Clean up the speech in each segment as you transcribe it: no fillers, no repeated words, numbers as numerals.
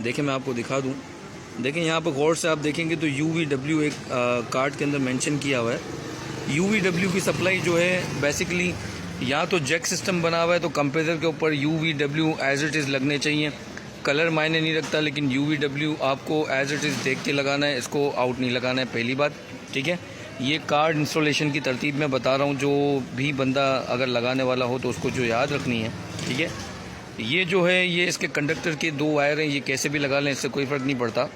देखिए मैं आपको दिखा दूं। देखिए यहाँ पर गौर से आप देखेंगे तो UVW एक कार्ड के अंदर मेंशन किया हुआ है। UVW की सप्लाई जो है बेसिकली या तो जैक सिस्टम बना हुआ है तो कंप्रेसर के ऊपर UVW एज इट इज़ लगने चाहिए। कलर मायने नहीं रखता, लेकिन UVW आपको एज इट इज़ देख के लगाना है, इसको आउट नहीं लगाना है, पहली बात। ठीक है, ये कार्ड इंस्टॉलेशन की तरतीब में बता रहा हूँ, जो भी बंदा अगर लगाने वाला हो तो उसको जो याद रखनी है। ठीक है, ये जो है ये इसके कंडक्टर के 2 वायर हैं, ये कैसे भी लगा लें, इससे कोई फ़र्क नहीं पड़ता।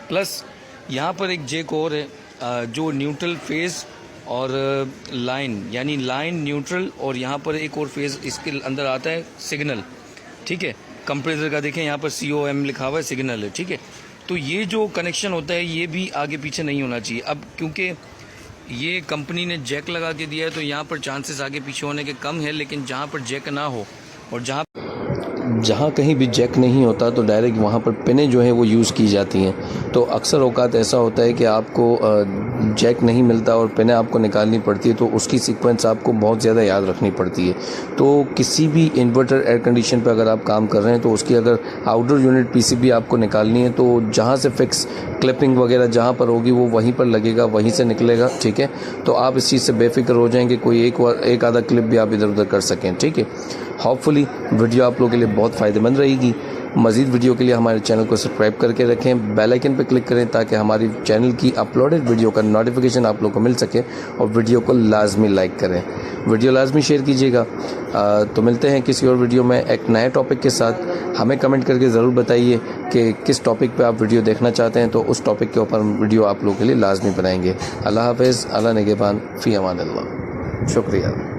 प्लस यहाँ पर एक जैक और है जो न्यूट्रल फेज़ और लाइन, यानी लाइन न्यूट्रल, और यहाँ पर एक और फेज़ इसके अंदर आता है सिग्नल। ठीक है, कंप्रेसर का देखें यहाँ पर COM लिखा हुआ है, सिग्नल है। ठीक है, तो ये जो कनेक्शन होता है ये भी आगे पीछे नहीं होना चाहिए। अब क्योंकि ये कंपनी ने जैक लगा के दिया है तो यहाँ पर चांसेस आगे पीछे होने के कम है, लेकिन जहाँ पर जैक ना हो और जहाँ कहीं भी जैक नहीं होता तो डायरेक्ट वहाँ पर पिनें जो है वो यूज़ की जाती हैं। तो अक्सर औकात ऐसा होता है कि आपको जैक नहीं मिलता और पिनें आपको निकालनी पड़ती है, तो उसकी सीक्वेंस आपको बहुत ज़्यादा याद रखनी पड़ती है। तो किसी भी इन्वर्टर एयर कंडीशन पे अगर आप काम कर रहे हैं तो उसकी अगर आउटडोर यूनिट PCB आपको निकालनी है तो जहाँ से फिक्स क्लिपिंग वगैरह जहाँ पर होगी वो वहीं पर लगेगा, वहीं से निकलेगा। ठीक है, तो आप इस चीज़ से बेफिक्र हो जाएंगे, कोई एक आधा क्लिप भी आप इधर उधर कर सकें। ठीक है, होपफुली वीडियो आप लोगों के लिए बहुत फ़ायदेमंद रहेगी। मज़ीद वीडियो के लिए हमारे चैनल को सब्सक्राइब करके रखें, बेल आइकन पर क्लिक करें ताकि हमारी चैनल की अपलोडेड वीडियो का नोटिफिकेशन आप लोगों को मिल सके, और वीडियो को लाजमी लाइक करें, वीडियो लाजमी शेयर कीजिएगा। तो मिलते हैं किसी और वीडियो में एक नए टॉपिक के साथ। हमें कमेंट करके ज़रूर बताइए कि किस टॉपिक पे आप वीडियो देखना चाहते हैं, तो उस टॉपिक के ऊपर वीडियो आप लोगों के लिए लाजमी बनाएंगे। अल्लाह हाफ़िज़, अल्लाह निगहबान, फ़ी अमान अल्लाह। शुक्रिया।